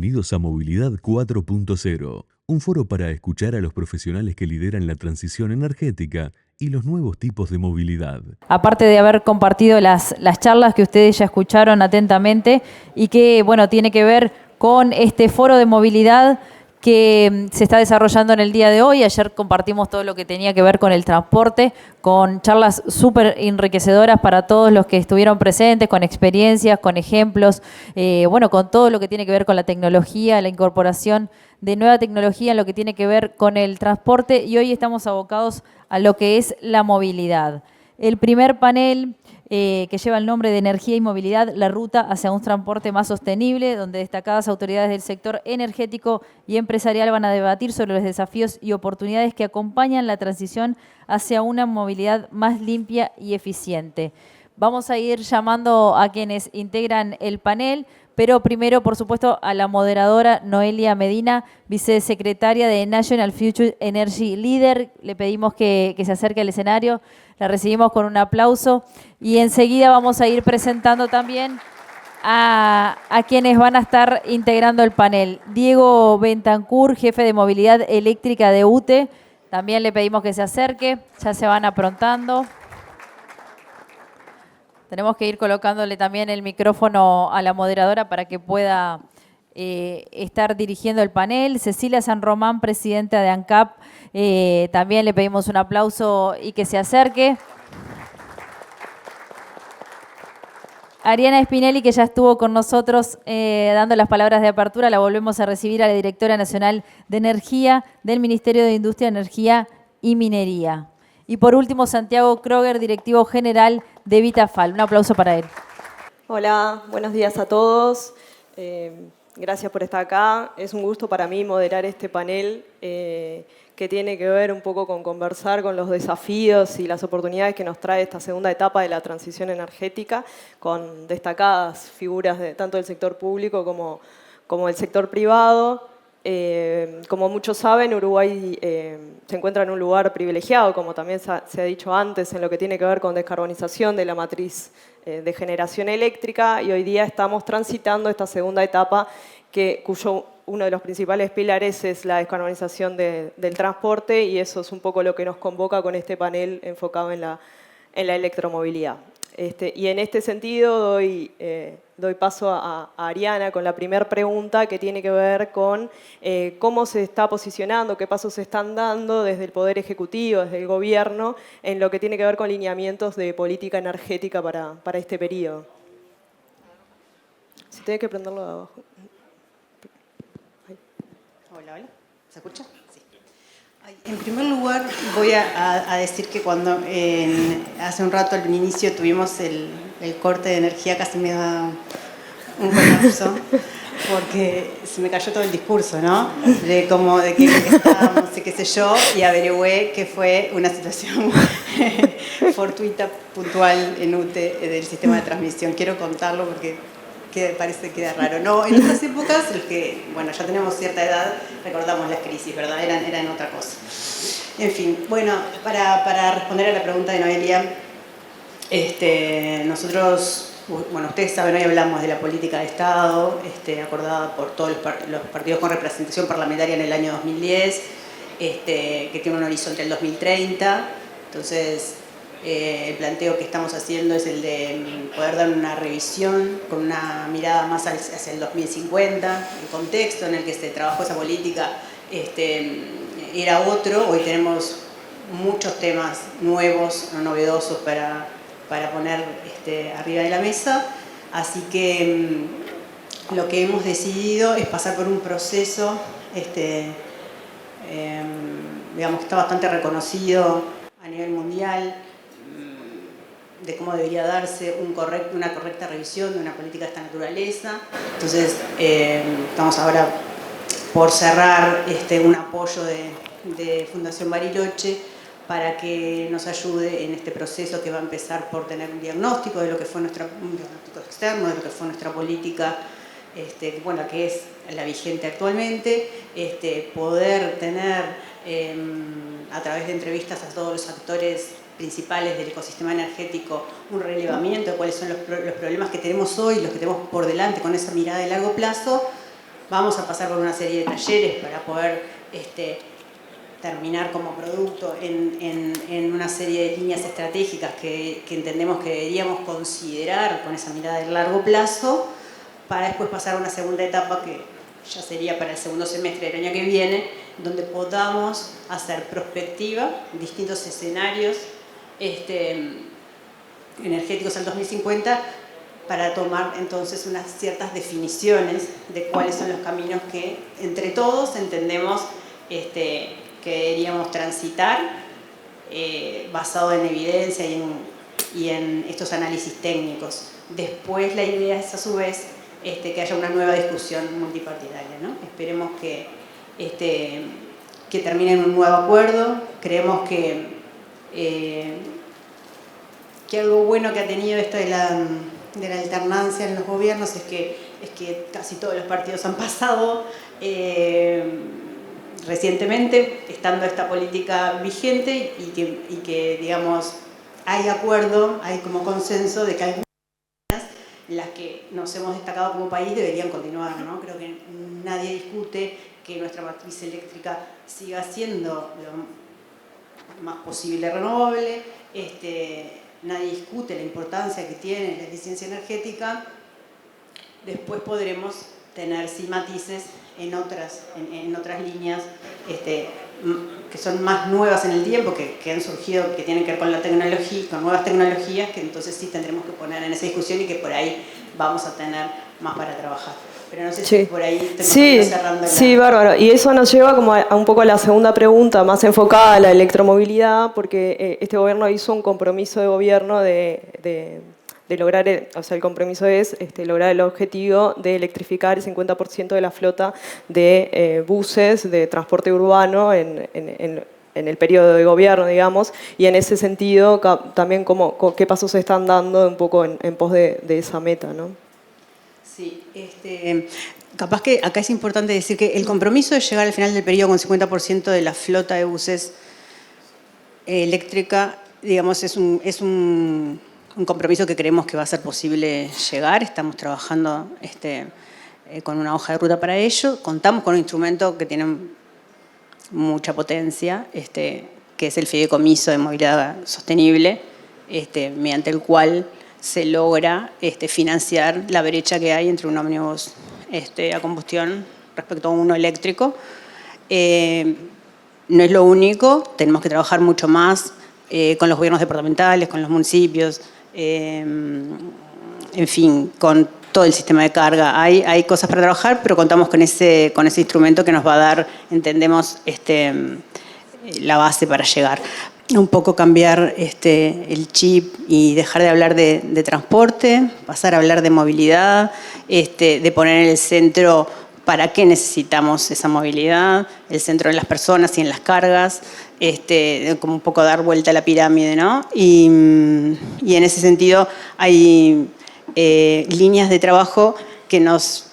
Bienvenidos a Movilidad 4.0, un foro para escuchar a los profesionales que lideran la transición energética y los nuevos tipos de movilidad. Aparte de haber compartido las charlas que ustedes ya escucharon atentamente y que, bueno, tiene que ver con este foro de movilidad que se está desarrollando en el día de hoy. Ayer compartimos todo lo que tenía que ver con el transporte, con charlas súper enriquecedoras para todos los que estuvieron presentes, con experiencias, con ejemplos, bueno, con todo lo que tiene que ver con la tecnología, la incorporación de nueva tecnología en lo que tiene que ver con el transporte, y hoy estamos abocados a lo que es la movilidad. El primer panel que lleva el nombre de Energía y Movilidad, la ruta hacia un transporte más sostenible, donde destacadas autoridades del sector energético y empresarial van a debatir sobre los desafíos y oportunidades que acompañan la transición hacia una movilidad más limpia y eficiente. Vamos a ir llamando a quienes integran el panel, pero primero, por supuesto, a la moderadora Noelia Medina, vicesecretaria de National Future Energy Leader. Le pedimos que se acerque al escenario, la recibimos con un aplauso y enseguida vamos a ir presentando también a quienes van a estar integrando el panel. Diego Bentancur, jefe de movilidad eléctrica de UTE, también le pedimos que se acerque, ya se van aprontando. Tenemos que ir colocándole también el micrófono a la moderadora para que pueda estar dirigiendo el panel. Cecilia San Román, presidenta de ANCAP, también le pedimos un aplauso y que se acerque. Ariana Spinelli, que ya estuvo con nosotros dando las palabras de apertura, la volvemos a recibir, a la directora nacional de Energía del Ministerio de Industria, Energía y Minería. Y por último, Santiago Kroger, directivo general de Vitafal. Un aplauso para él. Hola, buenos días a todos. Gracias por estar acá. Es un gusto para mí moderar este panel que tiene que ver un poco con conversar con los desafíos y las oportunidades que nos trae esta segunda etapa de la transición energética, con destacadas figuras tanto del sector público como del sector privado. Como muchos saben, Uruguay se encuentra en un lugar privilegiado, como también se ha dicho antes, en lo que tiene que ver con descarbonización de la matriz de generación eléctrica, y hoy día estamos transitando esta segunda etapa cuyo uno de los principales pilares es la descarbonización del transporte, y eso es un poco lo que nos convoca con este panel enfocado en la electromovilidad. Y en este sentido doy paso a Ariana con la primera pregunta, que tiene que ver con cómo se está posicionando, qué pasos se están dando desde el Poder Ejecutivo, desde el Gobierno, en lo que tiene que ver con lineamientos de política energética para este periodo. Si tenés que prenderlo de abajo. Hola, hola. ¿Se escucha? Sí. En primer lugar, voy a decir que cuando hace un rato al inicio tuvimos el corte de energía, casi me da un colapso, porque se me cayó todo el discurso, ¿no? De qué estábamos y qué sé yo, y averigüé que fue una situación fortuita, puntual en UTE del sistema de transmisión. Quiero contarlo porque parece que queda raro. No, en otras épocas, los que, bueno, ya tenemos cierta edad, recordamos las crisis, ¿verdad? Eran otra cosa. En fin, bueno, para responder a la pregunta de Noelia, nosotros, bueno, ustedes saben, hoy hablamos de la política de Estado, acordada por todos los partidos con representación parlamentaria en el año 2010, que tiene un horizonte del 2030. Entonces, el planteo que estamos haciendo es el de poder dar una revisión con una mirada más hacia el 2050. El contexto en el que se trabajó esa política era otro. Hoy tenemos muchos temas nuevos, novedosos para poner arriba de la mesa. Así que lo que hemos decidido es pasar por un proceso digamos que está bastante reconocido a nivel mundial, de cómo debería darse una correcta revisión de una política de esta naturaleza. Entonces, estamos ahora por cerrar un apoyo de Fundación Bariloche para que nos ayude en este proceso, que va a empezar por tener un diagnóstico de lo que fue un diagnóstico externo, de lo que fue nuestra política, bueno, que es la vigente actualmente, poder tener a través de entrevistas a todos los actores principales del ecosistema energético un relevamiento de cuáles son los problemas que tenemos hoy, los que tenemos por delante con esa mirada de largo plazo, vamos a pasar por una serie de talleres para poder terminar como producto en una serie de líneas estratégicas que entendemos que deberíamos considerar con esa mirada de largo plazo, para después pasar a una segunda etapa que ya sería para el segundo semestre del año que viene, donde podamos hacer prospectiva, distintos escenarios energéticos al 2050, para tomar entonces unas ciertas definiciones de cuáles son los caminos que entre todos entendemos que deberíamos transitar, basado en evidencia y en estos análisis técnicos. Después la idea es a su vez que haya una nueva discusión multipartidaria, ¿no? Esperemos que termine en un nuevo acuerdo. Creemos que algo bueno que ha tenido esto de la alternancia en los gobiernos es que casi todos los partidos han pasado recientemente, estando esta política vigente, y que digamos, hay acuerdo, hay como consenso de que algunas las que nos hemos destacado como país deberían continuar, ¿no? Creo que nadie discute que nuestra matriz eléctrica siga siendo lo más posible renovable, nadie discute la importancia que tiene la eficiencia energética. Después podremos tener sí matices en otras líneas que son más nuevas en el tiempo, que han surgido, que tienen que ver con la tecnología, con nuevas tecnologías, que entonces sí tendremos que poner en esa discusión y que por ahí vamos a tener más para trabajar. Pero no sé si por ahí tenemos que ir cerrando. Sí, bárbaro. Y eso nos lleva como a un poco a la segunda pregunta, más enfocada a la electromovilidad, porque este gobierno hizo un compromiso de gobierno de lograr, o sea, el compromiso es lograr el objetivo de electrificar el 50% de la flota de buses de transporte urbano en el periodo de gobierno, digamos, y en ese sentido también qué pasos se están dando un poco en pos de esa meta, ¿no? Sí, capaz que acá es importante decir que el compromiso de llegar al final del periodo con 50% de la flota de buses eléctrica, digamos, es un compromiso que creemos que va a ser posible llegar. Estamos trabajando con una hoja de ruta para ello. Contamos con un instrumento que tiene mucha potencia, que es el Fideicomiso de Movilidad Sostenible, mediante el cual se logra financiar la brecha que hay entre un ómnibus a combustión respecto a uno eléctrico. No es lo único, tenemos que trabajar mucho más con los gobiernos departamentales, con los municipios, en fin, con todo el sistema de carga. Hay cosas para trabajar, pero contamos con ese instrumento que nos va a dar, entendemos, la base para llegar. Un poco cambiar el chip y dejar de hablar de transporte, pasar a hablar de movilidad, de poner en el centro para qué necesitamos esa movilidad, el centro en las personas y en las cargas, como un poco dar vuelta a la pirámide, ¿no? Y en ese sentido hay líneas de trabajo que nos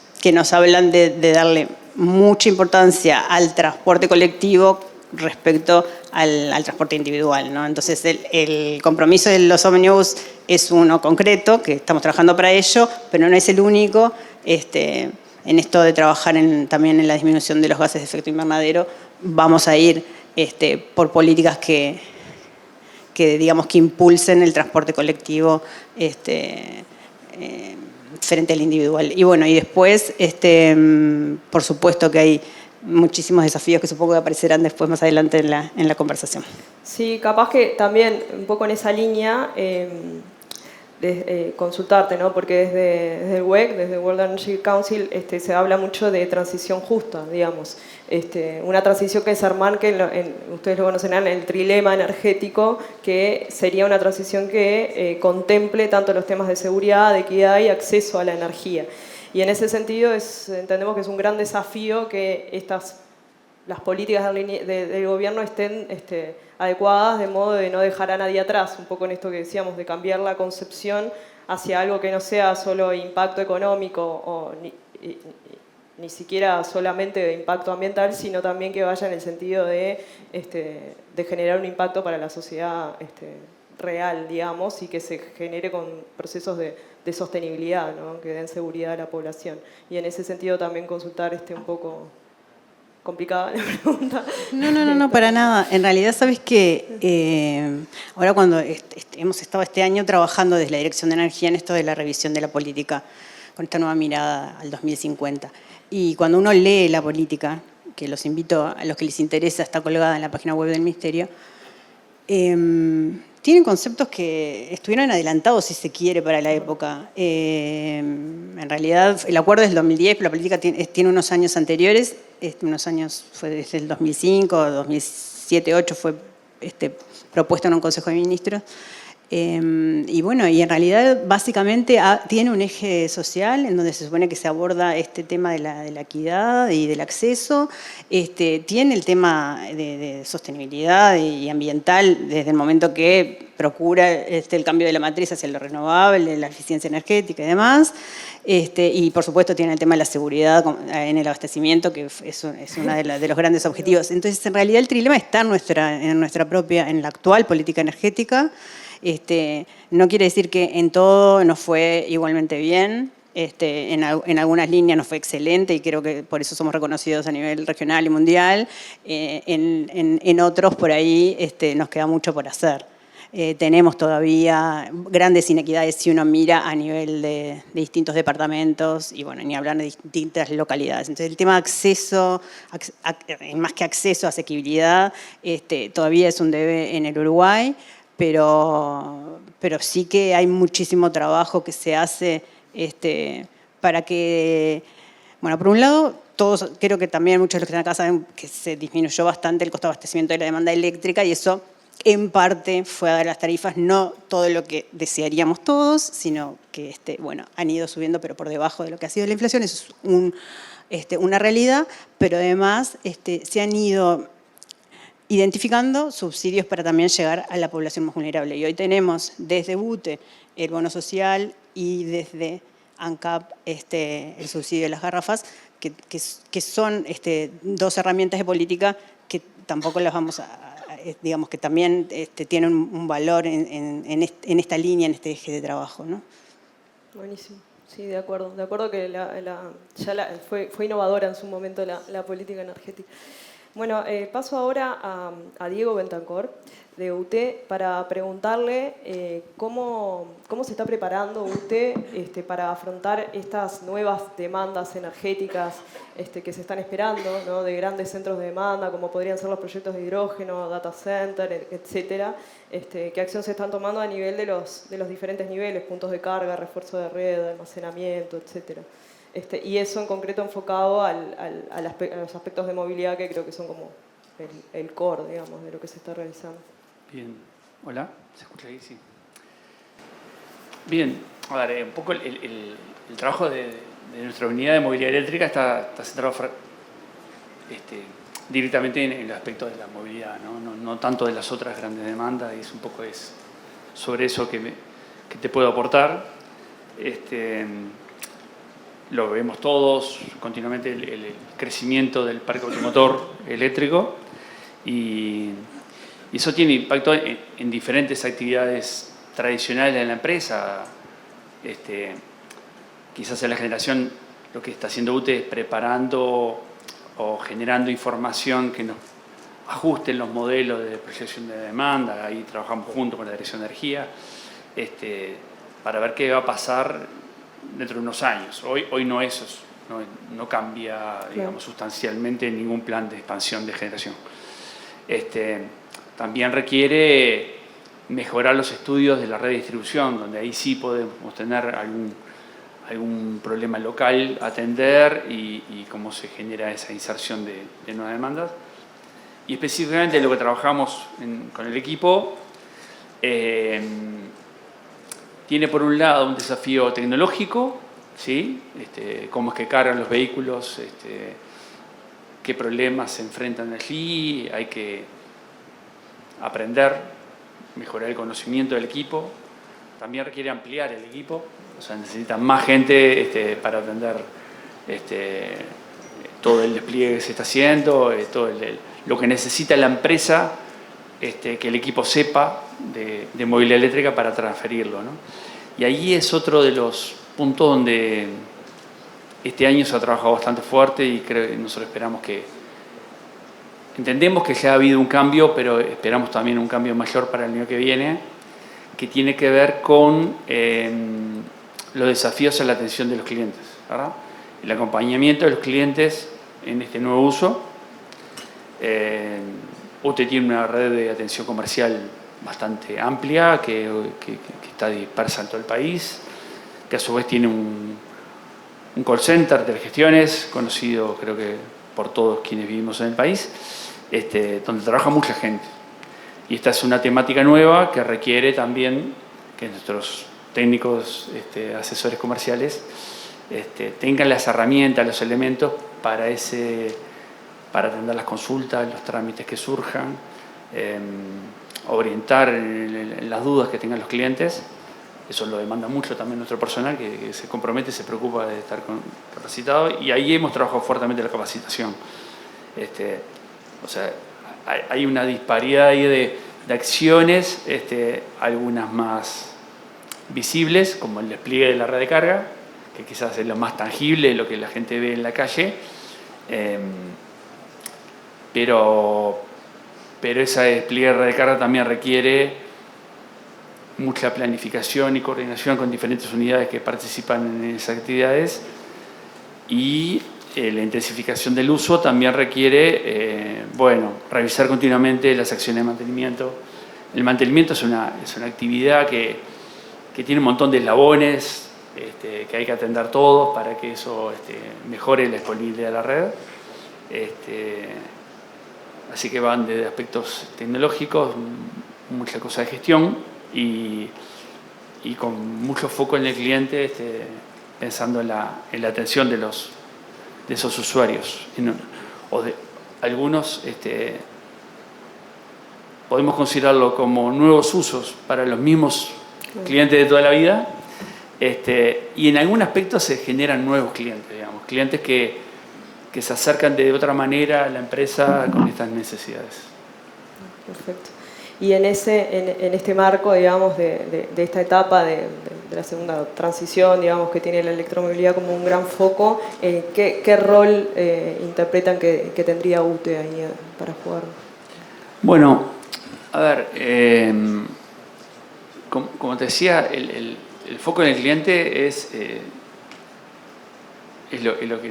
hablan de darle mucha importancia al transporte colectivo respecto al transporte individual, ¿no? Entonces el compromiso de los ómnibus es uno concreto, que estamos trabajando para ello, pero no es el único. En esto de trabajar también en la disminución de los gases de efecto invernadero, vamos a ir por políticas que digamos que impulsen el transporte colectivo frente al individual. Y bueno, y después, por supuesto que hay muchísimos desafíos que supongo que aparecerán después más adelante en la conversación. Sí, capaz que también un poco en esa línea consultarte, ¿no? Porque desde el WEC, desde World Energy Council, se habla mucho de transición justa, digamos. Una transición que se enmarque, ustedes lo conocen, en el trilema energético, que sería una transición que contemple tanto los temas de seguridad, de equidad y acceso a la energía. Y en ese sentido entendemos que es un gran desafío que las políticas del gobierno estén adecuadas de modo de no dejar a nadie atrás, un poco en esto que decíamos, de cambiar la concepción hacia algo que no sea solo impacto económico o ni siquiera solamente de impacto ambiental, sino también que vaya en el sentido de generar un impacto para la sociedad real, digamos, y que se genere con procesos de sostenibilidad, ¿no? Que den seguridad a la población. Y en ese sentido también consultar un poco complicada la pregunta. No, para nada. En realidad, sabes que ahora cuando hemos estado este año trabajando desde la Dirección de Energía en esto de la revisión de la política, con esta nueva mirada al 2050. Y cuando uno lee la política, que los invito a los que les interesa, está colgada en la página web del Ministerio, tienen conceptos que estuvieron adelantados, si se quiere, para la época. En realidad, el acuerdo es del 2010, pero la política tiene unos años anteriores, unos años fue desde el 2005, 2007-2008 fue propuesto en un Consejo de Ministros. Y bueno, y en realidad básicamente tiene un eje social en donde se supone que se aborda este tema de la equidad y del acceso. Tiene el tema de sostenibilidad y ambiental desde el momento que procura el cambio de la matriz hacia lo renovable, la eficiencia energética y demás. Y por supuesto tiene el tema de la seguridad en el abastecimiento, que es uno de los grandes objetivos. Entonces, en realidad el trilema está en la actual política energética. No quiere decir que en todo nos fue igualmente bien, en algunas líneas nos fue excelente y creo que por eso somos reconocidos a nivel regional y mundial, en otros por ahí nos queda mucho por hacer. Tenemos todavía grandes inequidades si uno mira a nivel de distintos departamentos y bueno, ni hablar de distintas localidades. Entonces el tema de acceso, más que acceso, asequibilidad, todavía es un debe en el Uruguay. Pero sí que hay muchísimo trabajo que se hace para que, bueno, por un lado, todos, creo que también muchos de los que están acá saben que se disminuyó bastante el costo de abastecimiento de la demanda eléctrica y eso en parte fue a dar las tarifas, no todo lo que desearíamos todos, sino que bueno, han ido subiendo pero por debajo de lo que ha sido la inflación, eso es una realidad, pero además se han ido identificando subsidios para también llegar a la población más vulnerable. Y hoy tenemos desde BUTE el bono social y desde ANCAP el subsidio de las garrafas, que son dos herramientas de política que tampoco las vamos digamos que también tienen un valor en esta línea, en este eje de trabajo, ¿no? Buenísimo. Sí, de acuerdo. De acuerdo que fue innovadora en su momento la política energética. Bueno, paso ahora a Diego Bentancor, de UTE, para preguntarle cómo se está preparando UTE para afrontar estas nuevas demandas energéticas que se están esperando, ¿no? De grandes centros de demanda, como podrían ser los proyectos de hidrógeno, data center, etcétera. ¿Qué acción se están tomando a nivel de los diferentes niveles, puntos de carga, refuerzo de red, almacenamiento, etcétera? Y eso en concreto enfocado a los aspectos de movilidad que creo que son como el core, digamos, de lo que se está realizando. Bien. Hola, ¿se escucha ahí? Sí. Bien, a ver, un poco el trabajo de nuestra unidad de movilidad eléctrica está centrado directamente en el aspecto de la movilidad, no tanto de las otras grandes demandas, y es un poco sobre eso que te puedo aportar. Lo vemos todos continuamente, el crecimiento del parque automotor eléctrico y eso tiene impacto en diferentes actividades tradicionales de la empresa. Quizás en la generación lo que está haciendo UTE es preparando o generando información que nos ajuste los modelos de proyección de demanda. Ahí trabajamos junto con la Dirección de Energía para ver qué va a pasar dentro de unos años. Hoy no cambia, digamos, sustancialmente ningún plan de expansión de generación. También requiere mejorar los estudios de la red de distribución, donde ahí sí podemos tener algún problema local a atender y cómo se genera esa inserción de nuevas demandas. Y específicamente lo que trabajamos con el equipo tiene por un lado un desafío tecnológico, ¿sí? Cómo es que cargan los vehículos, qué problemas se enfrentan allí, hay que aprender, mejorar el conocimiento del equipo. También requiere ampliar el equipo, o sea, necesita más gente para atender todo el despliegue que se está haciendo, todo lo que necesita la empresa que el equipo sepa de movilidad eléctrica para transferirlo, ¿no? Y ahí es otro de los puntos donde este año se ha trabajado bastante fuerte y nosotros esperamos entendemos que ya ha habido un cambio, pero esperamos también un cambio mayor para el año que viene, que tiene que ver con los desafíos en la atención de los clientes, ¿verdad? El acompañamiento de los clientes en este nuevo uso. UTE tiene una red de atención comercial bastante amplia que está dispersa en todo el país, que a su vez tiene un call center de telegestiones conocido creo que por todos quienes vivimos en el país, donde trabaja mucha gente. Y esta es una temática nueva que requiere también que nuestros técnicos, asesores comerciales, tengan las herramientas, los elementos para atender las consultas, los trámites que surjan, orientar en las dudas que tengan los clientes. Eso lo demanda mucho también nuestro personal, que se compromete, se preocupa de estar capacitado, y ahí hemos trabajado fuertemente la capacitación. O sea, hay una disparidad ahí de acciones, algunas más visibles, como el despliegue de la red de carga, que quizás es lo más tangible, lo que la gente ve en la calle, pero ese despliegue de red de carga también requiere mucha planificación y coordinación con diferentes unidades que participan en esas actividades, y la intensificación del uso también requiere, revisar continuamente las acciones de mantenimiento. El mantenimiento es una actividad que tiene un montón de eslabones que hay que atender todos para que eso mejore la disponibilidad de la red. Así que van desde aspectos tecnológicos, mucha cosa de gestión y con mucho foco en el cliente, pensando en la atención de esos usuarios. O de algunos podemos considerarlo como nuevos usos para los mismos clientes de toda la vida, y en algún aspecto se generan nuevos clientes, digamos, clientes que se acercan de otra manera a la empresa con estas necesidades. Perfecto. Y en este marco, digamos, de esta etapa de la segunda transición, digamos, que tiene la electromovilidad como un gran foco, ¿qué rol interpretan que tendría UTE ahí para jugar? Bueno, a ver, como te decía, el foco en el cliente es lo que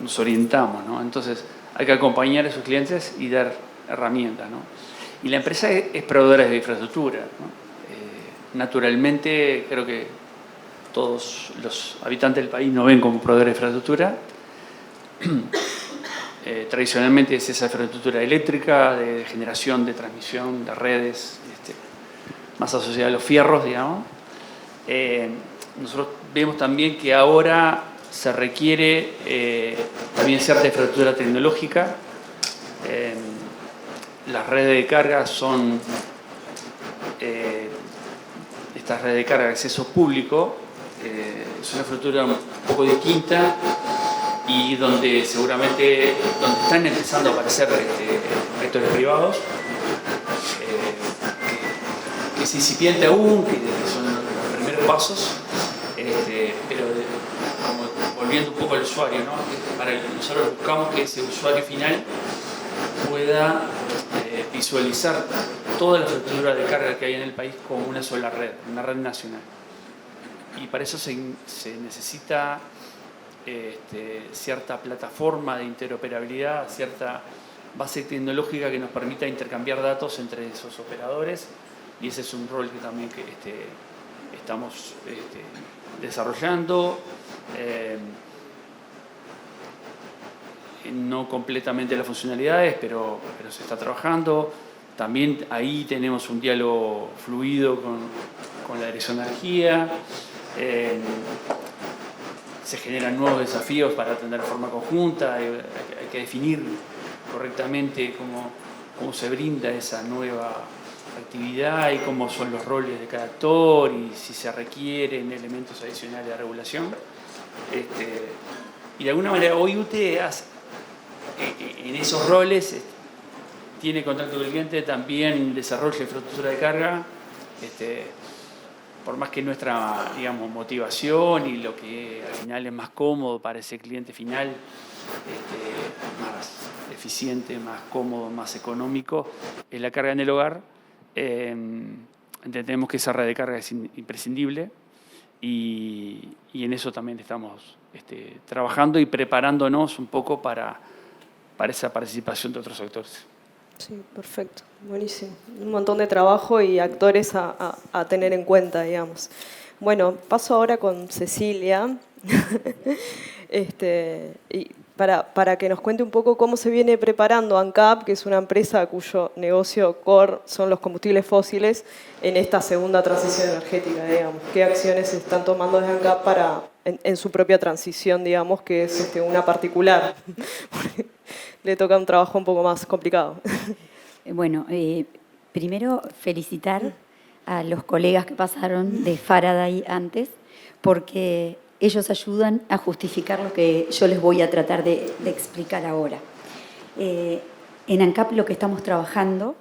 nos orientamos, ¿no? Entonces, hay que acompañar a esos clientes y dar herramientas, ¿no? Y la empresa es proveedora de infraestructura, ¿no? Naturalmente, creo que todos los habitantes del país nos ven como proveedores de infraestructura. Tradicionalmente es esa infraestructura eléctrica, de generación, de transmisión, de redes, más asociada a los fierros, digamos. Nosotros vemos también que ahora se requiere también cierta infraestructura tecnológica. Las redes de carga son estas redes de carga de acceso público, es una infraestructura un poco distinta y donde seguramente están empezando a aparecer actores privados, que es incipiente aún, que son los primeros pasos, pero como volviendo un poco al usuario, ¿no? Nosotros buscamos que ese usuario final pueda visualizar toda la infraestructura de carga que hay en el país como una sola red, una red nacional. Y para eso se necesita cierta plataforma de interoperabilidad, cierta base tecnológica que nos permita intercambiar datos entre esos operadores, y ese es un rol que también estamos desarrollando. No completamente las funcionalidades, pero se está trabajando. También ahí tenemos un diálogo fluido con la Dirección de Energía. Se generan nuevos desafíos para atender de forma conjunta. Hay que definir correctamente cómo se brinda esa nueva actividad y cómo son los roles de cada actor y si se requieren elementos adicionales de regulación. Y de alguna manera hoy UTE en esos roles tiene contacto con el cliente, también desarrolla infraestructura de carga. Por más que nuestra, digamos, motivación y lo que al final es más cómodo para ese cliente final, más eficiente, más cómodo, más económico, es la carga en el hogar. Entendemos que esa red de carga es imprescindible y en eso también estamos trabajando y preparándonos un poco para esa participación de otros actores. Sí, perfecto, buenísimo. Un montón de trabajo y actores a tener en cuenta, digamos. Bueno, paso ahora con Cecilia, y para que nos cuente un poco cómo se viene preparando ANCAP, que es una empresa cuyo negocio core son los combustibles fósiles, en esta segunda transición energética, digamos. ¿Qué acciones se están tomando desde ANCAP en su propia transición, digamos, que es una particular? Le toca un trabajo un poco más complicado. Bueno, primero felicitar a los colegas que pasaron de Faraday antes, porque ellos ayudan a justificar lo que yo les voy a tratar de explicar ahora. En ANCAP lo que estamos trabajando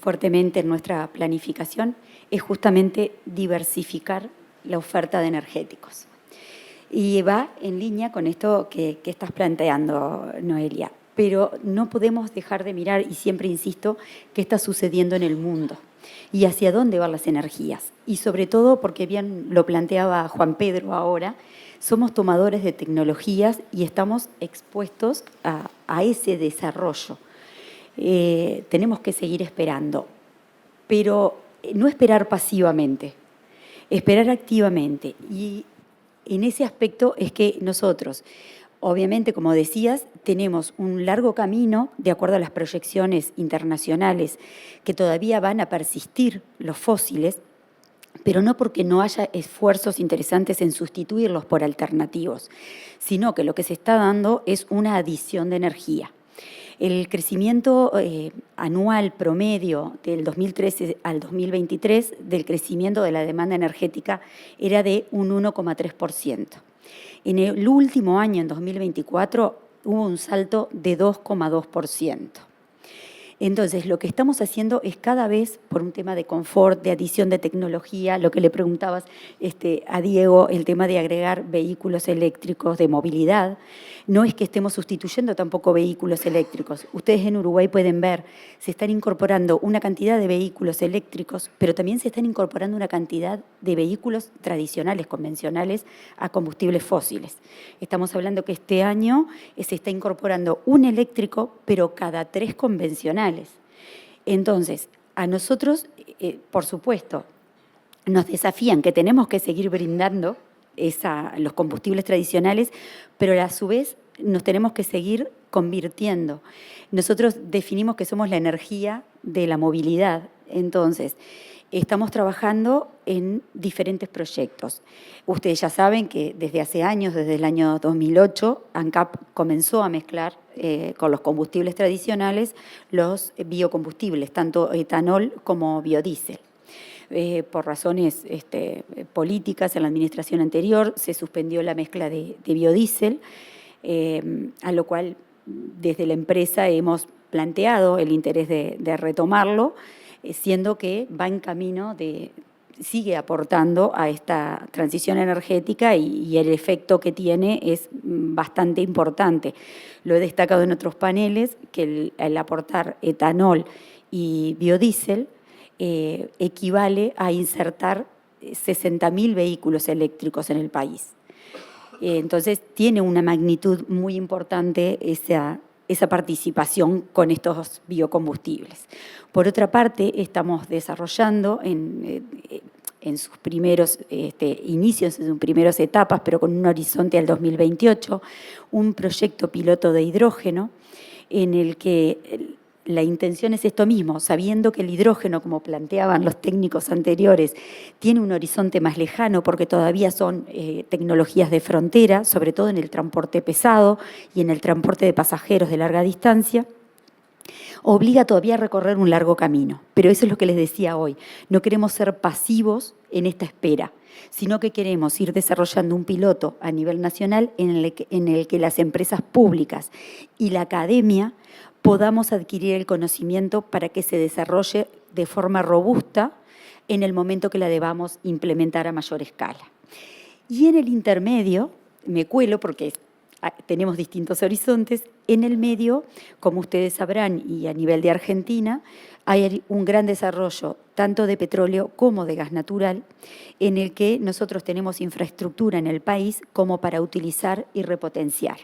fuertemente en nuestra planificación es justamente diversificar la oferta de energéticos. Y va en línea con esto que estás planteando, Noelia. Pero no podemos dejar de mirar, y siempre insisto, qué está sucediendo en el mundo y hacia dónde van las energías. Y sobre todo, porque bien lo planteaba Juan Pedro ahora, somos tomadores de tecnologías y estamos expuestos a ese desarrollo. Tenemos que seguir esperando, pero no esperar pasivamente, esperar activamente. Y en ese aspecto es que nosotros, obviamente, como decías, tenemos un largo camino, de acuerdo a las proyecciones internacionales, que todavía van a persistir los fósiles, pero no porque no haya esfuerzos interesantes en sustituirlos por alternativos, sino que lo que se está dando es una adición de energía. El crecimiento anual promedio del 2013 al 2023 del crecimiento de la demanda energética era de un 1,3%. En el último año, en 2024, hubo un salto de 2,2%. Entonces, lo que estamos haciendo es cada vez, por un tema de confort, de adición de tecnología, lo que le preguntabas a Diego, el tema de agregar vehículos eléctricos de movilidad, no es que estemos sustituyendo tampoco vehículos eléctricos. Ustedes en Uruguay pueden ver, se están incorporando una cantidad de vehículos eléctricos, pero también se están incorporando una cantidad de vehículos tradicionales, convencionales, a combustibles fósiles. Estamos hablando que este año se está incorporando un eléctrico, pero cada 3 convencionales. Entonces, a nosotros, por supuesto, nos desafían que tenemos que seguir brindando los combustibles tradicionales, pero a su vez nos tenemos que seguir convirtiendo. Nosotros definimos que somos la energía de la movilidad. Entonces, estamos trabajando en diferentes proyectos. Ustedes ya saben que desde hace años, desde el año 2008, ANCAP comenzó a mezclar con los combustibles tradicionales los biocombustibles, tanto etanol como biodiesel. Por razones políticas en la administración anterior se suspendió la mezcla de biodiesel, a lo cual desde la empresa hemos planteado el interés de retomarlo, siendo que va en camino sigue aportando a esta transición energética y el efecto que tiene es bastante importante. Lo he destacado en otros paneles, que el aportar etanol y biodiesel equivale a insertar 60.000 vehículos eléctricos en el país. Entonces, tiene una magnitud muy importante esa participación con estos biocombustibles. Por otra parte, estamos desarrollando en sus primeros inicios, en sus primeras etapas, pero con un horizonte al 2028, un proyecto piloto de hidrógeno en el que la intención es esto mismo, sabiendo que el hidrógeno, como planteaban los técnicos anteriores, tiene un horizonte más lejano porque todavía son tecnologías de frontera, sobre todo en el transporte pesado y en el transporte de pasajeros de larga distancia. obliga todavía a recorrer un largo camino. Pero eso es lo que les decía hoy. No queremos ser pasivos en esta espera, sino que queremos ir desarrollando un piloto a nivel nacional en el que las empresas públicas y la academia podamos adquirir el conocimiento para que se desarrolle de forma robusta en el momento que la debamos implementar a mayor escala. Y en el intermedio, me cuelo porque tenemos distintos horizontes, en el medio, como ustedes sabrán, y a nivel de Argentina, hay un gran desarrollo tanto de petróleo como de gas natural, en el que nosotros tenemos infraestructura en el país como para utilizar y repotenciar.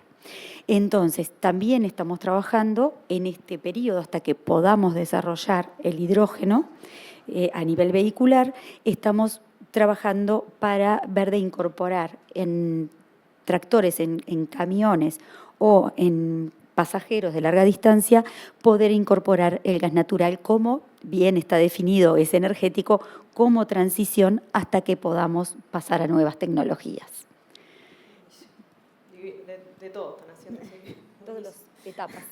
Entonces, también estamos trabajando en este periodo hasta que podamos desarrollar el hidrógeno a nivel vehicular. Estamos trabajando para ver de incorporar en tractores, en camiones o en pasajeros de larga distancia, poder incorporar el gas natural como, bien está definido, es energético, como transición hasta que podamos pasar a nuevas tecnologías. De todo están haciendo. Todas las etapas.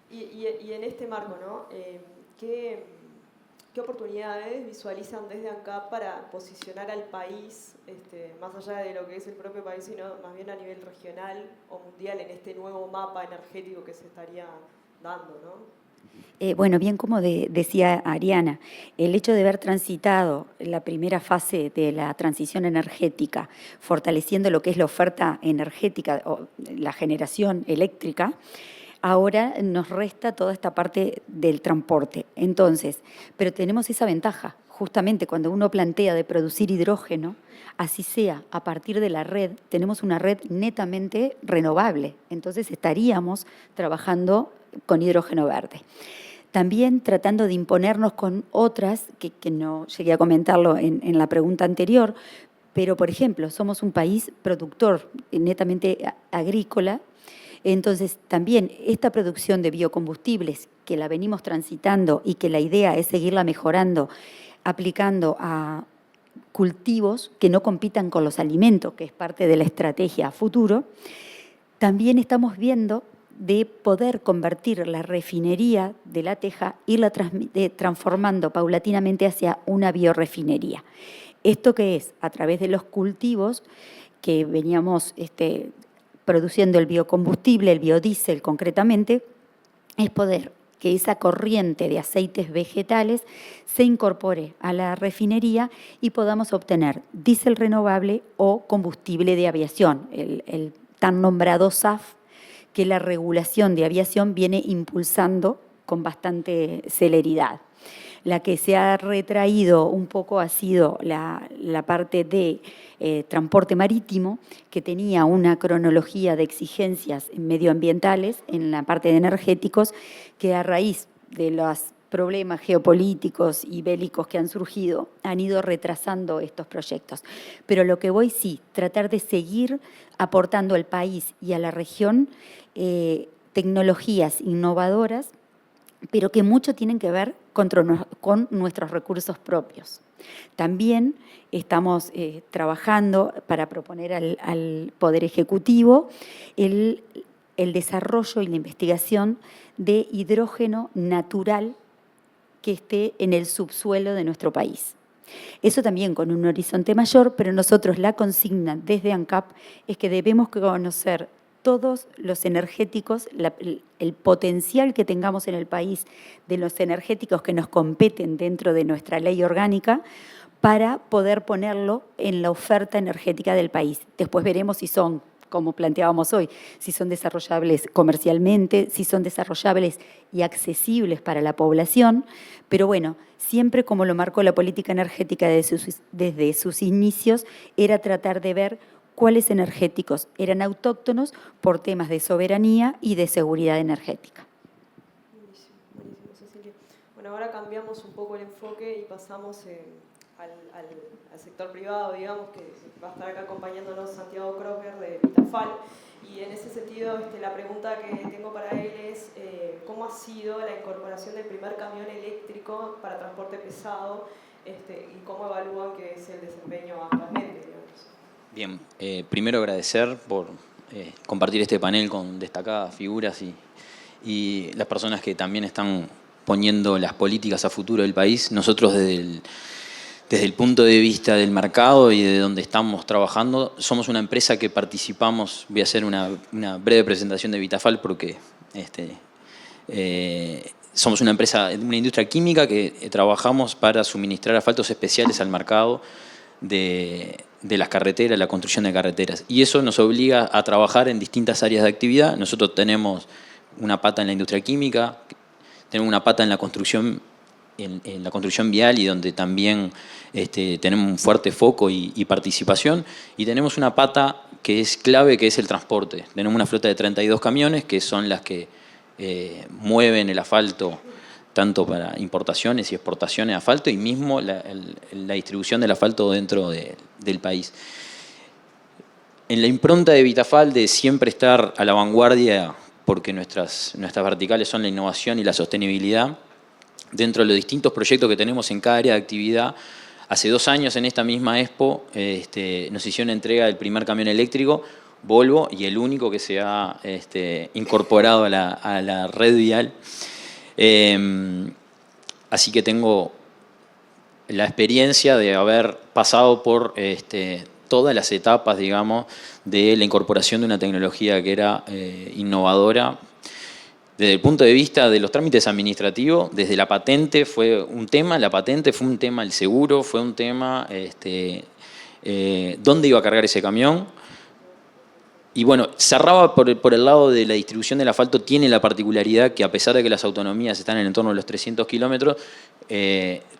Y en este marco, ¿no? ¿Qué oportunidades visualizan desde ANCAP para posicionar al país, más allá de lo que es el propio país, sino más bien a nivel regional o mundial, en este nuevo mapa energético que se estaría dando, ¿no? Bueno, bien como decía Ariana, el hecho de haber transitado la primera fase de la transición energética, fortaleciendo lo que es la oferta energética o la generación eléctrica, ahora nos resta toda esta parte del transporte. Entonces, pero tenemos esa ventaja, justamente cuando uno plantea de producir hidrógeno, así sea a partir de la red, tenemos una red netamente renovable. Entonces estaríamos trabajando con hidrógeno verde. También tratando de imponernos con otras, que no llegué a comentarlo en la pregunta anterior, pero por ejemplo, somos un país productor netamente agrícola. Entonces, también esta producción de biocombustibles que la venimos transitando y que la idea es seguirla mejorando, aplicando a cultivos que no compitan con los alimentos, que es parte de la estrategia a futuro, también estamos viendo de poder convertir la refinería de La Teja, irla transformando paulatinamente hacia una biorefinería. ¿Esto qué es? A través de los cultivos que veníamos produciendo el biocombustible, el biodiesel concretamente, es poder que esa corriente de aceites vegetales se incorpore a la refinería y podamos obtener diésel renovable o combustible de aviación, el tan nombrado SAF, que la regulación de aviación viene impulsando con bastante celeridad. La que se ha retraído un poco ha sido la parte de transporte marítimo, que tenía una cronología de exigencias medioambientales en la parte de energéticos, que a raíz de los problemas geopolíticos y bélicos que han surgido, han ido retrasando estos proyectos. Pero lo que voy sí, tratar de seguir aportando al país y a la región tecnologías innovadoras, pero que mucho tienen que ver con nuestros recursos propios. También estamos trabajando para proponer al Poder Ejecutivo el desarrollo y la investigación de hidrógeno natural que esté en el subsuelo de nuestro país. Eso también con un horizonte mayor, pero nosotros la consigna desde ANCAP es que debemos conocer todos los energéticos, el potencial que tengamos en el país de los energéticos que nos competen dentro de nuestra ley orgánica para poder ponerlo en la oferta energética del país. Después veremos si son, como planteábamos hoy, si son desarrollables comercialmente, si son desarrollables y accesibles para la población, pero bueno, siempre como lo marcó la política energética desde sus inicios, era tratar de ver cuáles energéticos eran autóctonos por temas de soberanía y de seguridad energética. Buenísimo, Cecilia. Bueno, ahora cambiamos un poco el enfoque y pasamos al sector privado, digamos, que va a estar acá acompañándonos Santiago Kroger de Vitafal. Y en ese sentido, la pregunta que tengo para él es ¿cómo ha sido la incorporación del primer camión eléctrico para transporte pesado y cómo evalúan que es el desempeño actualmente, digamos? Bien, primero agradecer por compartir este panel con destacadas figuras y las personas que también están poniendo las políticas a futuro del país. Nosotros desde el punto de vista del mercado y de donde estamos trabajando, somos una empresa que participamos. Voy a hacer una breve presentación de Vitafal porque somos una empresa, una industria química que trabajamos para suministrar asfaltos especiales al mercado de las carreteras, la construcción de carreteras. Y eso nos obliga a trabajar en distintas áreas de actividad. Nosotros tenemos una pata en la industria química, tenemos una pata en la construcción, en la construcción vial, y donde también tenemos un fuerte foco y participación, y tenemos una pata que es clave, que es el transporte. Tenemos una flota de 32 camiones que son las que mueven el asfalto, tanto para importaciones y exportaciones de asfalto, y mismo la distribución del asfalto dentro del país. En la impronta de Vitafal de siempre estar a la vanguardia, porque nuestras verticales son la innovación y la sostenibilidad, dentro de los distintos proyectos que tenemos en cada área de actividad, hace 2 años en esta misma Expo nos hicieron entrega del primer camión eléctrico, Volvo, y el único que se ha incorporado a la red vial. Así que tengo la experiencia de haber pasado por todas las etapas, digamos, de la incorporación de una tecnología que era innovadora. Desde el punto de vista de los trámites administrativos, desde la patente fue un tema, el seguro fue un tema, dónde iba a cargar ese camión. Y bueno, cerraba por el lado de la distribución del asfalto. Tiene la particularidad que, a pesar de que las autonomías están en el entorno de los 300 kilómetros,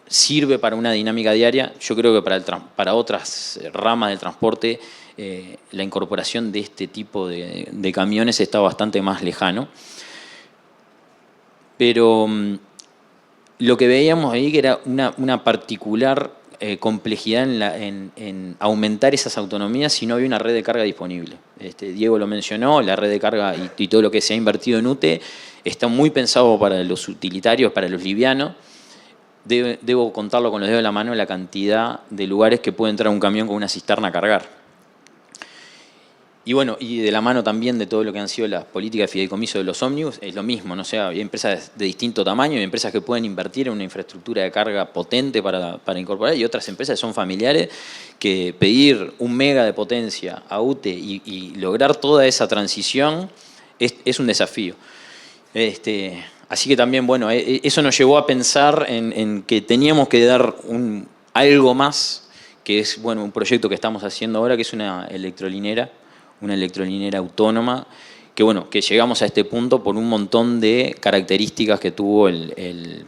sirve para una dinámica diaria. Yo creo que para otras ramas del transporte la incorporación de este tipo de camiones está bastante más lejano. Pero lo que veíamos ahí que era una particular complejidad en aumentar esas autonomías si no había una red de carga disponible. Diego lo mencionó, la red de carga y todo lo que se ha invertido en UTE está muy pensado para los utilitarios, para los livianos. Debo contarlo con los dedos de la mano la cantidad de lugares que puede entrar un camión con una cisterna a cargar. Y bueno, y de la mano también de todo lo que han sido las políticas de fideicomiso de los ómnibus, es lo mismo, ¿no? O sea, hay empresas de distinto tamaño, hay empresas que pueden invertir en una infraestructura de carga potente para incorporar, y otras empresas que son familiares, que pedir 1 mega de potencia a UTE y lograr toda esa transición es un desafío. Así que también, bueno, eso nos llevó a pensar en que teníamos que dar algo más, que es, bueno, un proyecto que estamos haciendo ahora, que es una electrolinera autónoma, que bueno, que llegamos a este punto por un montón de características que tuvo el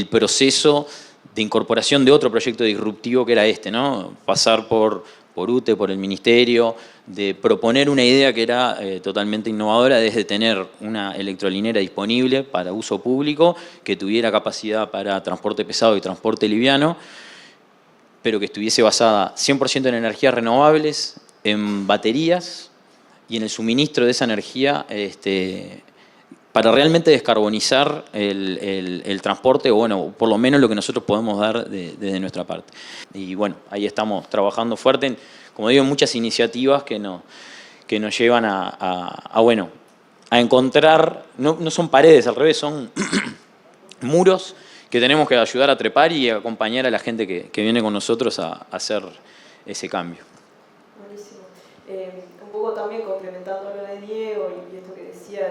proceso de incorporación de otro proyecto disruptivo que era ¿no? Pasar por UTE, por el Ministerio, de proponer una idea que era totalmente innovadora, desde tener una electrolinera disponible para uso público, que tuviera capacidad para transporte pesado y transporte liviano, pero que estuviese basada 100% en energías renovables, en baterías y en el suministro de esa energía para realmente descarbonizar el transporte, o bueno, por lo menos lo que nosotros podemos dar desde nuestra parte. Y bueno, ahí estamos trabajando fuerte, como digo, en muchas iniciativas que nos llevan a encontrar, no son paredes, al revés, son muros que tenemos que ayudar a trepar y acompañar a la gente que viene con nosotros a hacer ese cambio. Un poco también complementando lo de Diego y esto que decía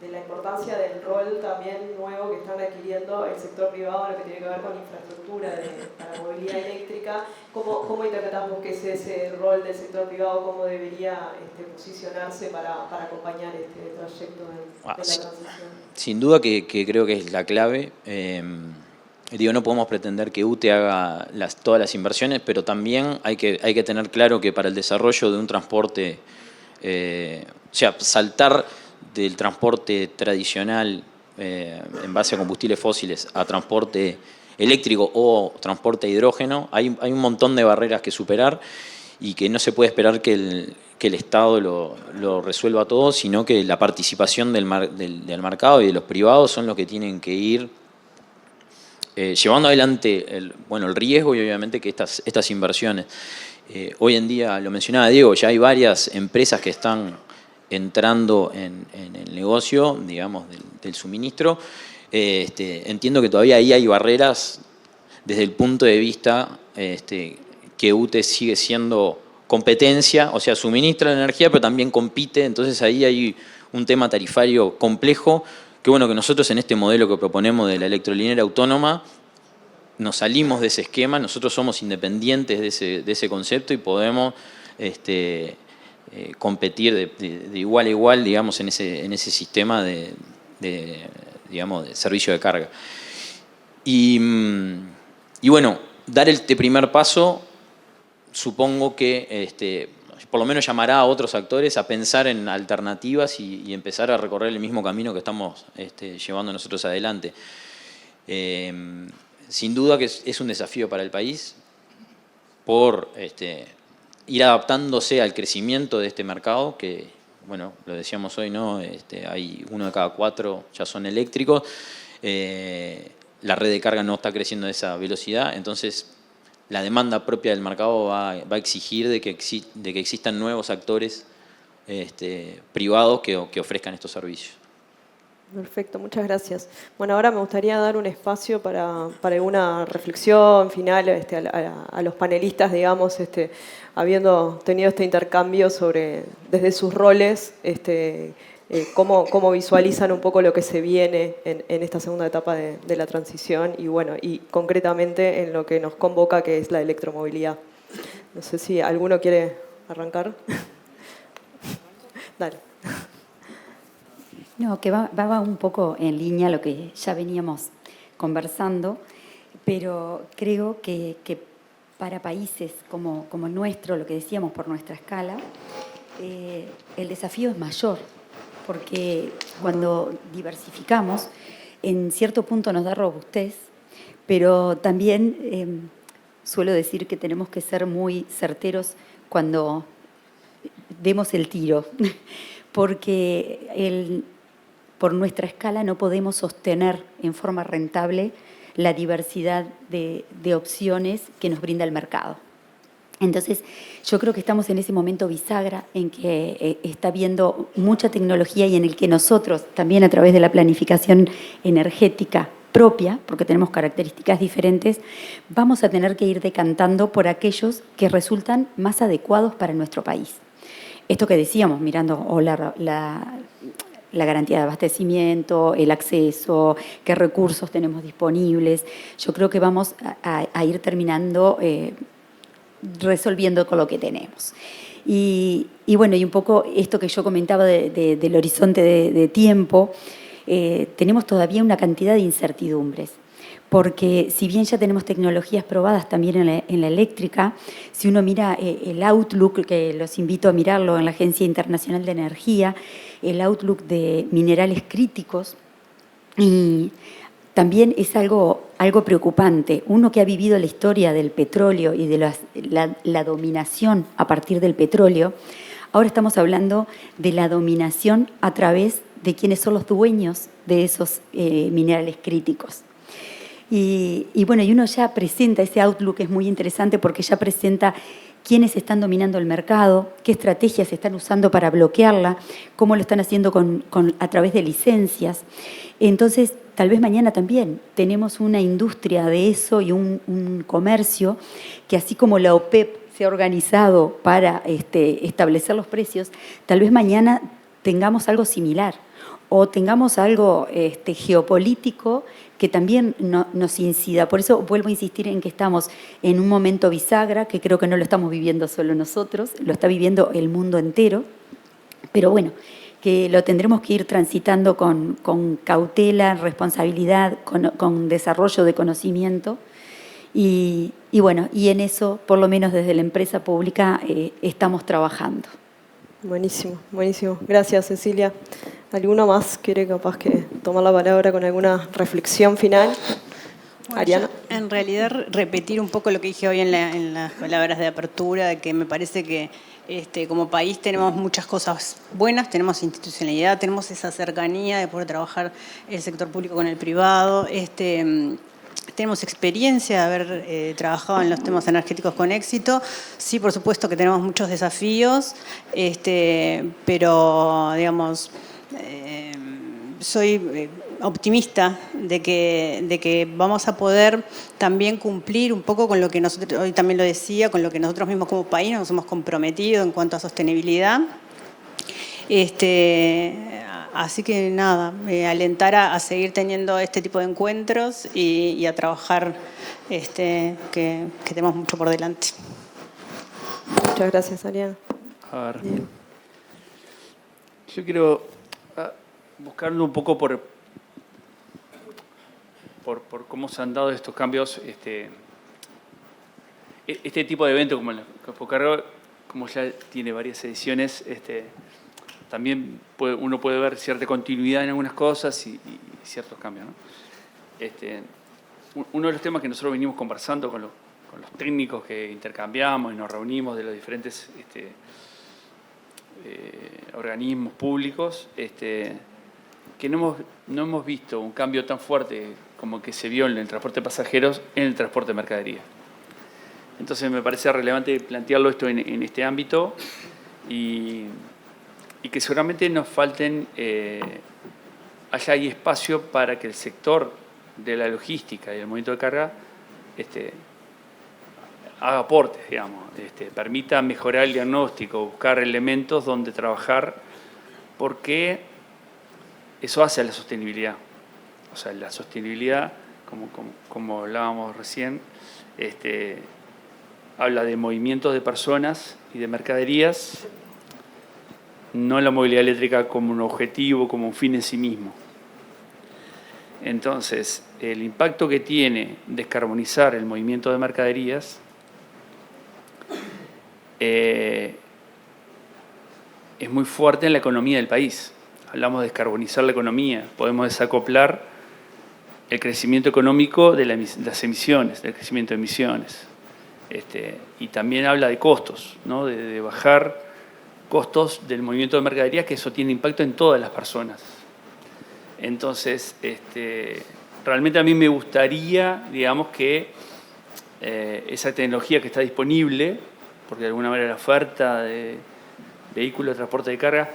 de la importancia del rol también nuevo que están adquiriendo el sector privado en lo que tiene que ver con infraestructura para movilidad eléctrica. ¿Cómo interpretamos que es ese rol del sector privado? ¿Cómo debería posicionarse para acompañar este trayecto de la transición? Sin duda que creo que es la clave. No podemos pretender que UTE haga todas las inversiones, pero también hay que tener claro que para el desarrollo de un transporte, saltar del transporte tradicional en base a combustibles fósiles a transporte eléctrico o transporte a hidrógeno, hay un montón de barreras que superar, y que no se puede esperar que el Estado lo resuelva todo, sino que la participación del mercado y de los privados son los que tienen que ir llevando adelante el riesgo y obviamente que estas inversiones. Hoy en día, lo mencionaba Diego, ya hay varias empresas que están entrando en el negocio, digamos, del suministro. Entiendo que todavía ahí hay barreras desde el punto de vista que UTE sigue siendo competencia, o sea, suministra la energía, pero también compite, entonces ahí hay un tema tarifario complejo, que bueno, que nosotros en este modelo que proponemos de la electrolinera autónoma, nos salimos de ese esquema, nosotros somos independientes de ese concepto y podemos competir de igual a igual, digamos, en ese sistema digamos, de servicio de carga. Y bueno, dar este primer paso, supongo que por lo menos llamará a otros actores a pensar en alternativas y empezar a recorrer el mismo camino que estamos llevando nosotros adelante. Sin duda que es un desafío para el país por ir adaptándose al crecimiento de este mercado, que, bueno, lo decíamos hoy, ¿no? Hay 1 de cada 4 ya son eléctricos. La red de carga no está creciendo a esa velocidad, entonces la demanda propia del mercado va a exigir de que existan nuevos actores privados que ofrezcan estos servicios. Perfecto, muchas gracias. Bueno, ahora me gustaría dar un espacio para alguna reflexión final a los panelistas, digamos, habiendo tenido este intercambio desde sus roles, cómo visualizan un poco lo que se viene en esta segunda etapa de la transición y, bueno, y concretamente en lo que nos convoca, que es la electromovilidad. No sé si alguno quiere arrancar. Dale. No, que va un poco en línea a lo que ya veníamos conversando, pero creo que para países como el nuestro, lo que decíamos por nuestra escala, el desafío es mayor, porque cuando diversificamos, en cierto punto nos da robustez, pero también suelo decir que tenemos que ser muy certeros cuando demos el tiro, porque por nuestra escala no podemos sostener en forma rentable la diversidad de opciones que nos brinda el mercado. Entonces, yo creo que estamos en ese momento bisagra en que está habiendo mucha tecnología y en el que nosotros, también a través de la planificación energética propia, porque tenemos características diferentes, vamos a tener que ir decantando por aquellos que resultan más adecuados para nuestro país. Esto que decíamos, mirando la garantía de abastecimiento, el acceso, qué recursos tenemos disponibles. Yo creo que vamos a ir terminando resolviendo con lo que tenemos. Y bueno, y un poco esto que yo comentaba del horizonte de tiempo, tenemos todavía una cantidad de incertidumbres. Porque si bien ya tenemos tecnologías probadas también en la eléctrica, si uno mira el Outlook, que los invito a mirarlo en la Agencia Internacional de Energía, el Outlook de minerales críticos, y también es algo preocupante. Uno que ha vivido la historia del petróleo y de la dominación a partir del petróleo, ahora estamos hablando de la dominación a través de quienes son los dueños de esos minerales críticos. Y bueno, y uno ya presenta, ese outlook es muy interesante porque ya presenta quiénes están dominando el mercado, qué estrategias están usando para bloquearla, cómo lo están haciendo a través de licencias. Entonces, tal vez mañana también tenemos una industria de eso y un comercio que, así como la OPEP se ha organizado para establecer los precios, tal vez mañana tengamos algo similar o tengamos algo geopolítico que también nos incida. Por eso vuelvo a insistir en que estamos en un momento bisagra, que creo que no lo estamos viviendo solo nosotros, lo está viviendo el mundo entero, pero bueno, que lo tendremos que ir transitando con cautela, responsabilidad, con desarrollo de conocimiento. Y bueno, y en eso, por lo menos desde la empresa pública, estamos trabajando. Buenísimo, buenísimo. Gracias, Cecilia. ¿Alguno más quiere capaz que tomar la palabra con alguna reflexión final? Bueno, Ariana. En realidad, repetir un poco lo que dije hoy en las palabras de apertura, de que me parece que como país tenemos muchas cosas buenas, tenemos institucionalidad, tenemos esa cercanía de poder trabajar el sector público con el privado, tenemos experiencia de haber trabajado en los temas energéticos con éxito. Sí, por supuesto que tenemos muchos desafíos, pero, digamos, soy optimista de que vamos a poder también cumplir un poco con lo que nosotros, hoy también lo decía, con lo que nosotros mismos como país nos hemos comprometido en cuanto a sostenibilidad. Así que nada, alentar a seguir teniendo este tipo de encuentros y a trabajar, que tenemos mucho por delante. Muchas gracias, Ariana. A ver. Yo quiero buscarlo un poco por cómo se han dado estos cambios. Este tipo de evento como el Expocargo, como ya tiene varias ediciones, también uno puede ver cierta continuidad en algunas cosas y ciertos cambios, ¿no? Uno de los temas que nosotros venimos conversando con los técnicos que intercambiamos y nos reunimos de los diferentes organismos públicos, que no hemos visto un cambio tan fuerte como que se vio en el transporte de pasajeros en el transporte de mercadería. Entonces me parece relevante plantearlo esto en este ámbito y que seguramente nos falten, allá hay espacio para que el sector de la logística y el movimiento de carga haga aportes, digamos, permita mejorar el diagnóstico, buscar elementos donde trabajar, porque eso hace a la sostenibilidad. O sea, la sostenibilidad, como hablábamos recién, habla de movimientos de personas y de mercaderías, no la movilidad eléctrica como un objetivo, como un fin en sí mismo. Entonces, el impacto que tiene descarbonizar el movimiento de mercaderías es muy fuerte en la economía del país. Hablamos de descarbonizar la economía, podemos desacoplar el crecimiento económico de las emisiones, del crecimiento de emisiones. Y también habla de costos, ¿no? de bajar costos del movimiento de mercaderías, que eso tiene impacto en todas las personas. Entonces, realmente a mí me gustaría, digamos, que esa tecnología que está disponible, porque de alguna manera la oferta de vehículos de transporte de carga,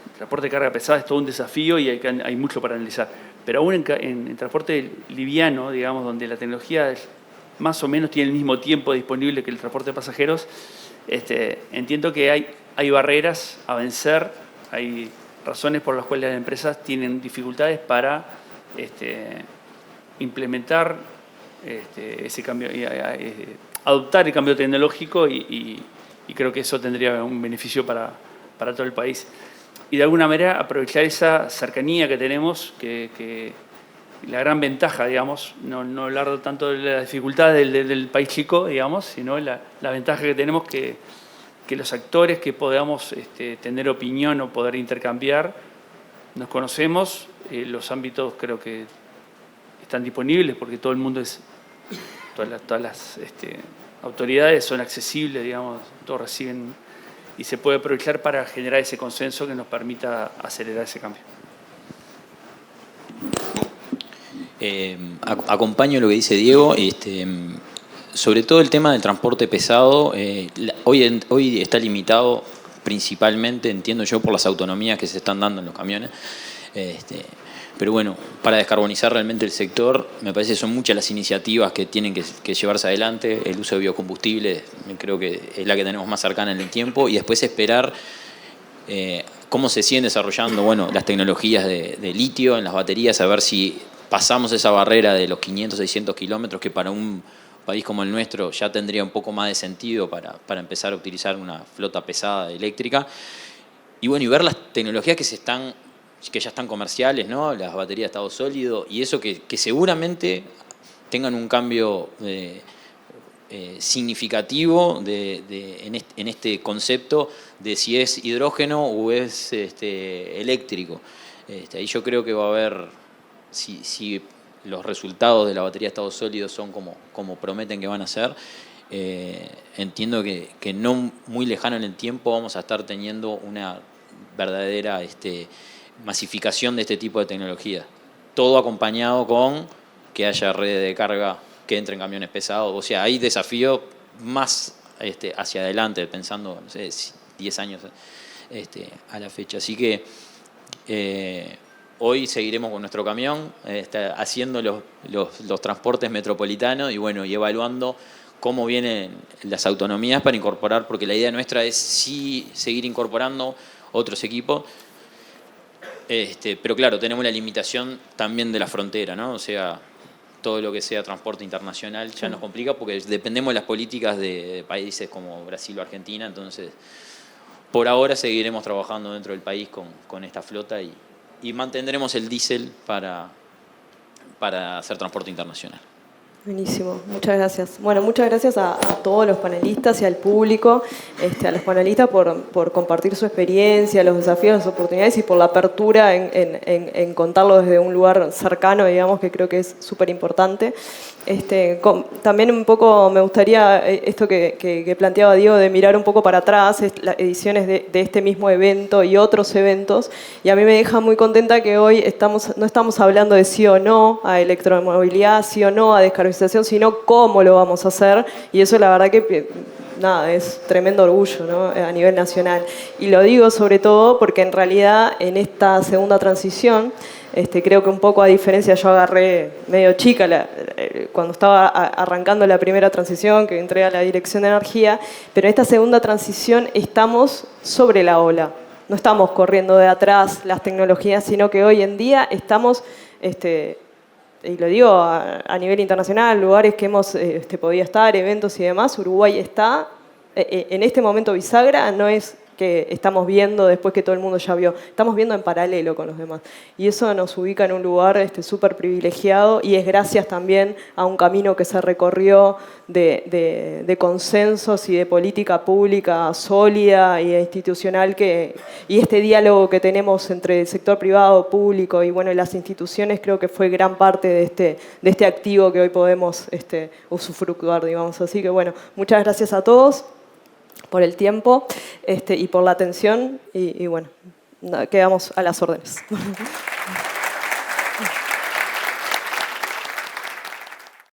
el transporte de carga pesada es todo un desafío y hay mucho para analizar. Pero aún en transporte liviano, digamos, donde la tecnología más o menos tiene el mismo tiempo disponible que el transporte de pasajeros, entiendo que hay barreras a vencer, hay razones por las cuales las empresas tienen dificultades para implementar ese cambio, adoptar el cambio tecnológico y creo que eso tendría un beneficio para todo el país. Y de alguna manera aprovechar esa cercanía que tenemos, que la gran ventaja, digamos, no hablar tanto de la dificultad del país chico, digamos, sino la ventaja que tenemos que los actores que podamos tener opinión o poder intercambiar, nos conocemos, los ámbitos creo que están disponibles porque todo el mundo todas las autoridades son accesibles, digamos, todos reciben y se puede aprovechar para generar ese consenso que nos permita acelerar ese cambio. Acompaño lo que dice Diego, sobre todo el tema del transporte pesado. Hoy está limitado principalmente, entiendo yo, por las autonomías que se están dando en los camiones. Pero bueno, para descarbonizar realmente el sector, me parece que son muchas las iniciativas que tienen que llevarse adelante. El uso de biocombustibles creo que es la que tenemos más cercana en el tiempo, y después esperar cómo se siguen desarrollando las tecnologías de litio en las baterías, a ver si pasamos esa barrera de los 500, 600 kilómetros, que para un país como el nuestro ya tendría un poco más de sentido para empezar a utilizar una flota pesada eléctrica. Y ver las tecnologías que ya están comerciales, ¿no? Las baterías de estado sólido, y eso que seguramente tengan un cambio significativo en este concepto de si es hidrógeno o es eléctrico. Ahí yo creo que va a haber, si los resultados de la batería de estado sólido son como prometen que van a ser, entiendo que no muy lejano en el tiempo vamos a estar teniendo una verdadera masificación de este tipo de tecnología. Todo acompañado con que haya redes de carga que entren camiones pesados. O sea, hay desafíos más hacia adelante, pensando, no sé, 10 años a la fecha. Así que hoy seguiremos con nuestro camión, haciendo los transportes metropolitanos y bueno, y evaluando cómo vienen las autonomías para incorporar, porque la idea nuestra es sí seguir incorporando otros equipos, pero claro, tenemos la limitación también de la frontera, ¿no? O sea, todo lo que sea transporte internacional ya nos complica porque dependemos de las políticas de países como Brasil o Argentina, entonces por ahora seguiremos trabajando dentro del país con esta flota y mantendremos el diésel para hacer transporte internacional. Buenísimo, muchas gracias. Bueno, muchas gracias a todos los panelistas y al público, a los panelistas por compartir su experiencia, los desafíos, las oportunidades y por la apertura en contarlo desde un lugar cercano, digamos, que creo que es súper importante. También un poco me gustaría esto que planteaba Diego, de mirar un poco para atrás, las ediciones de este mismo evento y otros eventos, y a mí me deja muy contenta que hoy no estamos hablando de sí o no a electromovilidad, sí o no a descarbonización, sino cómo lo vamos a hacer, y eso la verdad que nada, es tremendo orgullo, ¿no? A nivel nacional. Y lo digo sobre todo porque en realidad en esta segunda transición, creo que un poco a diferencia, yo agarré medio chica cuando estaba arrancando la primera transición, que entré a la Dirección de Energía, pero en esta segunda transición estamos sobre la ola. No estamos corriendo de atrás las tecnologías, sino que hoy en día estamos, y lo digo a nivel internacional, lugares que hemos podido estar, eventos y demás, Uruguay está, en este momento bisagra, no es que estamos viendo después que todo el mundo ya vio, estamos viendo en paralelo con los demás. Y eso nos ubica en un lugar súper privilegiado y es gracias también a un camino que se recorrió de consensos y de política pública sólida y institucional y este diálogo que tenemos entre el sector privado, público y bueno, las instituciones creo que fue gran parte de este activo que hoy podemos usufructuar, digamos. Así que bueno, muchas gracias a todos por el tiempo y por la atención y bueno, quedamos a las órdenes.